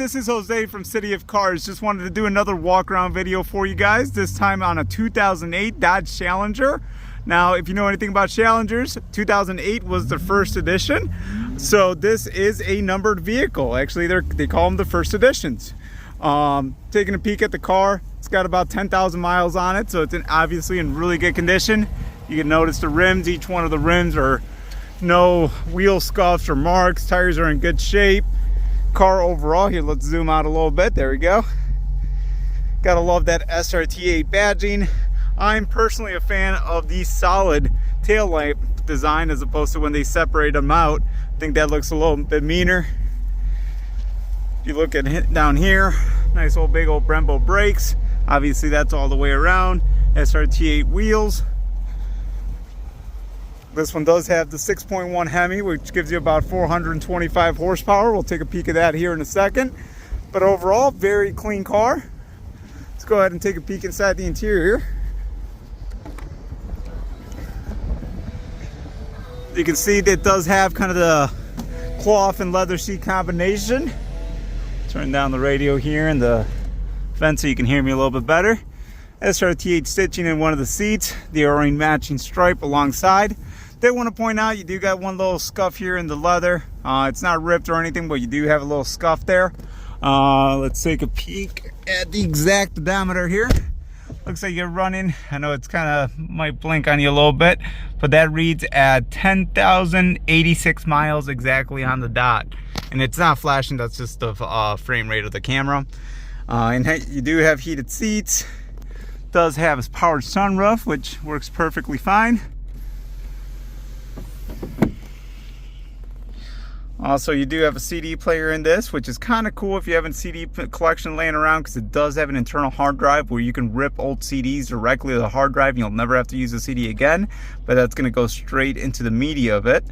this is Jose from City of Cars. Just wanted to do another walk around video for you guys, this time on a 2008 Dodge Challenger. Now, if you know anything about Challengers, 2008 was the first edition. So this is a numbered vehicle. Actually, they call them the first editions. Taking a peek at the car, it's got about 10,000 miles on it, so it's obviously in really good condition. You can notice the rims, each one of the rims are no wheel scuffs or marks. Tires are in good shape. Car overall, here, let's zoom out a little bit. There we go. Gotta love that SRT8 badging. I'm personally a fan of the solid tail light design as opposed to when they separate them out. I think that looks a little bit meaner. If you look at down here, nice old big old Brembo brakes. Obviously that's all the way around. SRT8 wheels. This one does have the 6.1 Hemi, which gives you about 425 horsepower. We'll take a peek at that here in a second. But overall, very clean car. Let's go ahead and take a peek inside the interior. You can see that it does have kind of the cloth and leather seat combination. Turn down the radio here and the vent so you can hear me a little bit better. SRT8 stitching in one of the seats, the O-ring matching stripe alongside. Did want to point out you do got one little scuff here in the leather. It's not ripped or anything, but you do have a little scuff there. Let's take a peek at the exact odometer here. Looks like you're running, I know it's kind of might blink on you a little bit, but that reads at 10,086 miles exactly on the dot. And it's not flashing, that's just the frame rate of the camera. And you do have heated seats. Does have a powered sunroof, which works perfectly fine. Also, you do have a CD player in this, which is kind of cool if you have a CD collection laying around, because it does have an internal hard drive where you can rip old CDs directly to the hard drive and you'll never have to use the CD again. But that's going to go straight into the media of it,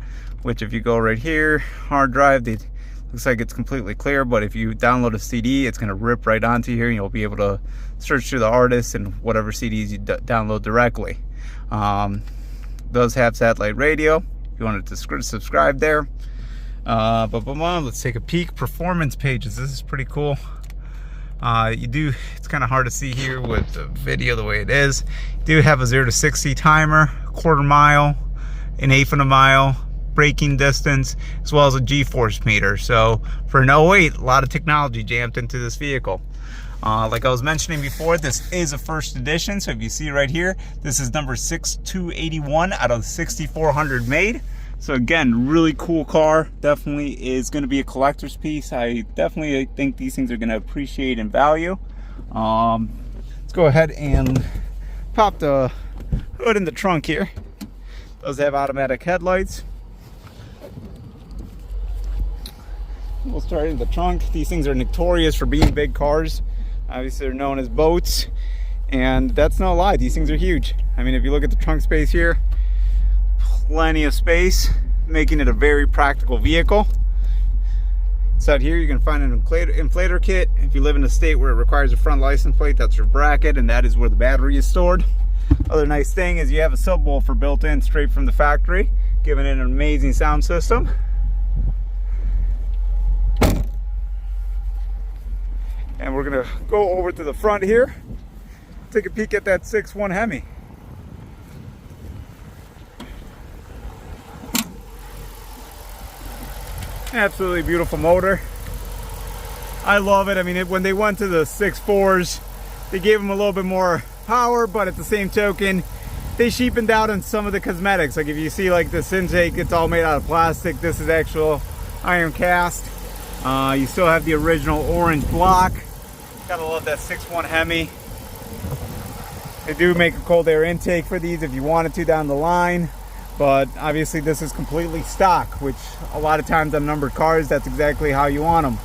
which if you go right here, hard drive, it looks like it's completely clear, but if you download a CD, it's going to rip right onto here and you'll be able to search through the artists and whatever CDs you download directly. Does have satellite radio if you wanted to subscribe there. Let's take a peek. Performance pages. This is pretty cool. It's kind of hard to see here with the video the way it is. You do have a 0 to 60 timer, quarter mile, an eighth of a mile, braking distance, as well as a G-force meter. So for an 08, a lot of technology jammed into this vehicle. Like I was mentioning before, this is a first edition. So if you see right here, this is number 6281 out of 6,400 made. So again, really cool car. Definitely is going to be a collector's piece. I definitely think these things are going to appreciate in value. Let's go ahead and pop the hood in the trunk here. Does have automatic headlights. We'll start in the trunk. These things are notorious for being big cars. Obviously, they're known as boats, and that's no lie. These things are huge. I mean, if you look at the trunk space here, plenty of space, making it a very practical vehicle. Inside here you can find an inflator kit. If you live in a state where it requires a front license plate, that's your bracket, and that is where the battery is stored. Other nice thing is you have a subwoofer built in straight from the factory, giving it an amazing sound system. And we're gonna go over to the front here, take a peek at that 6.1 Hemi. Absolutely beautiful motor. I love it. I mean, when they went to the 6.4s, they gave them a little bit more power, but at the same token, they cheapened out on some of the cosmetics. Like if you see like this intake, it's all made out of plastic. This is actual iron cast. You still have the original orange block. Gotta love that 6.1 Hemi. They do make a cold air intake for these if you wanted to down the line. But obviously this is completely stock, which a lot of times on numbered cars, that's exactly how you want them.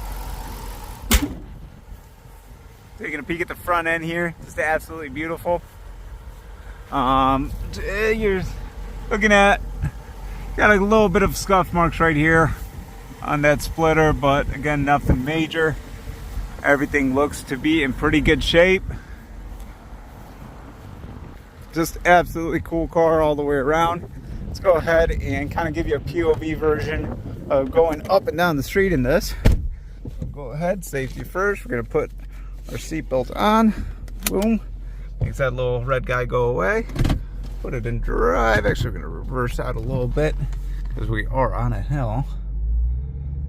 Taking a peek at the front end here, just absolutely beautiful. You're looking at, got a little bit of scuff marks right here on that splitter, but again, nothing major. Everything looks to be in pretty good shape. Just absolutely cool car all the way around. Let's go ahead and kind of give you a POV version of going up and down the street in this. go ahead, safety first. We're gonna put our seatbelt on. Boom. Makes that little red guy go away. Put it in drive. Actually, we're gonna reverse out a little bit because we are on a hill.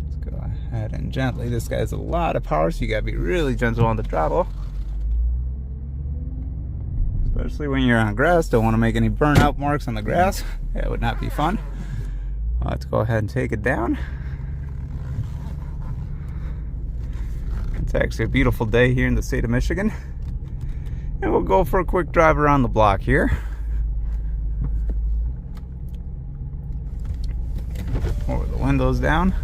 Let's go ahead and gently. This guy has a lot of power, so you gotta be really gentle on the throttle. Especially when you're on grass. Don't want to make any burnout marks on the grass. That would not be fun. Let's go ahead and take it down. It's actually a beautiful day here in the state of Michigan. And we'll go for a quick drive around the block here. Lower the windows down.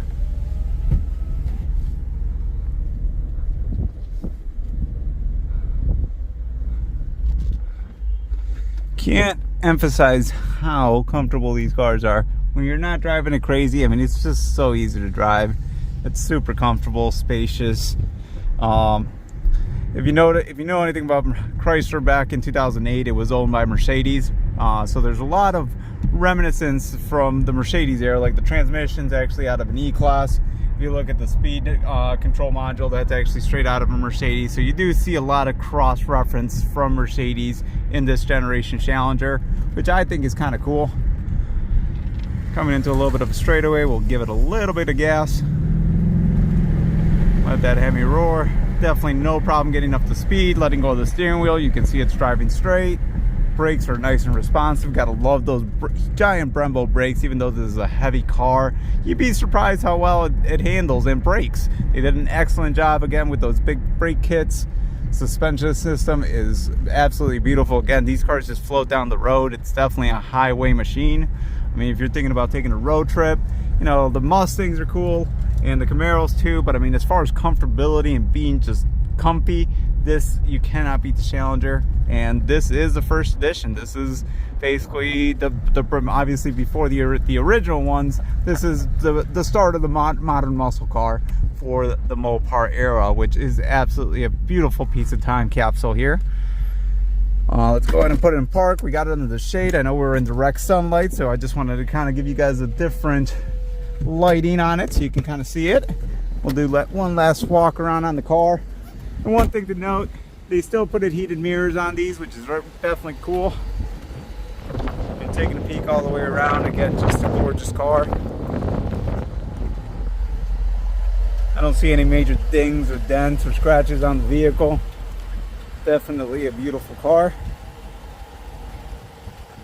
Can't emphasize how comfortable these cars are when you're not driving it crazy. I mean, it's just so easy to drive. It's super comfortable, spacious. If you know anything about Chrysler back in 2008, it was owned by Mercedes. So there's a lot of reminiscence from the Mercedes era, like the transmission's actually out of an E-Class. If you look at the speed control module, that's actually straight out of a Mercedes. So you do see a lot of cross-reference from Mercedes in this generation Challenger, which I think is kind of cool. Coming into a little bit of a straightaway, we'll give it a little bit of gas. Let that heavy roar. Definitely no problem getting up to speed, letting go of the steering wheel. You can see it's driving straight. Brakes are nice and responsive. Gotta love those giant Brembo brakes. Even though this is a heavy car, you'd be surprised how well it handles and brakes. They did an excellent job again with those big brake kits. Suspension system is absolutely beautiful. Again, these cars just float down the road. It's definitely a highway machine. I mean, if you're thinking about taking a road trip, you know, the Mustangs are cool and the Camaros too, but I mean, as far as comfortability and being just comfy, this, you cannot beat the Challenger. And this is the first edition. This is basically the obviously before the original ones. This is the start of the modern muscle car for the Mopar era, which is absolutely a beautiful piece of time capsule here. Let's go ahead and put it in park. We got it under the shade. I know we're in direct sunlight, so I just wanted to kind of give you guys a different lighting on it so you can kind of see it. We'll do one last walk around on the car. And one thing to note, they still put heated mirrors on these, which is definitely cool. And taking a peek all the way around, again, just a gorgeous car. I don't see any major dings or dents or scratches on the vehicle. Definitely a beautiful car.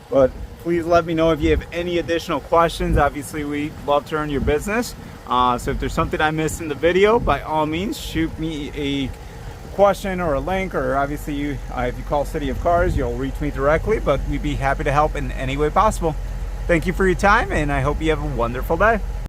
But please let me know if you have any additional questions. Obviously, we love to earn your business. So if there's something I missed in the video, by all means, shoot me a question or a link, or obviously if you call City of Cars, you'll reach me directly, but we'd be happy to help in any way possible. Thank you for your time, and I hope you have a wonderful day.